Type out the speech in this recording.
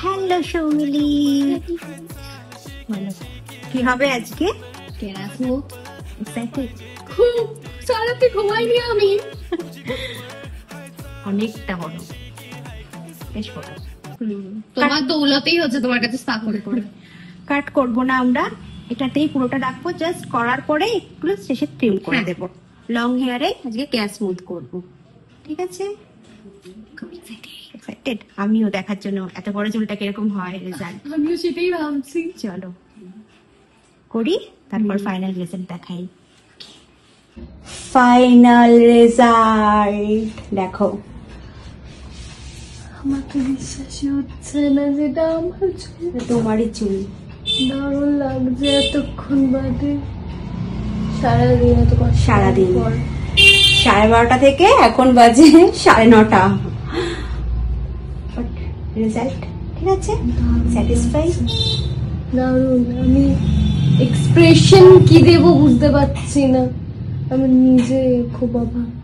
Hello Soumili, বলো কি হবে আজকে? এক্সাইটেড? সারাতে ঘুমাইনি আমি। অনেকটা বড়, বেশ বড়। তোমার দৌলতেই হচ্ছে তোমার কাছে স্পা করে করে। কাট করবো না আমরা, এটাতেই পুরোটা রাখবো। জাস্ট করার পরে একটু শেষে ট্রিম করে হ্যাঁ। দেবো। লং হেয়ারে আজকে কেয়ার স্মুথ করবো, ঠিক আছে? এক্সাইটেড আমিও দেখার জন্য এত বড় চুলটা কিরকম হয় রেজাল্ট। আমিও সেটাই ভাবছি। চলো করি, তারপর ফাইনাল রেজাল্ট দেখাই। ফাইনাল রেজাল্ট দেখো। আমার তো বিশ্বাসই হচ্ছে না যেটা আমার চুল। তোমারই চুল। দারুণ লাগছে এতক্ষণ বাদে। সারাদিন এত কষ্ট সারাদিন পর। 12:30 থেকে এখন বাজে 9:30। রেজাল্ট ঠিক আছে? স্যাটিসফাই? দারুণ। আমি এক্সপ্রেশন কি দেব বুঝতে পারছি না, আমি নিজে খুব অবাক।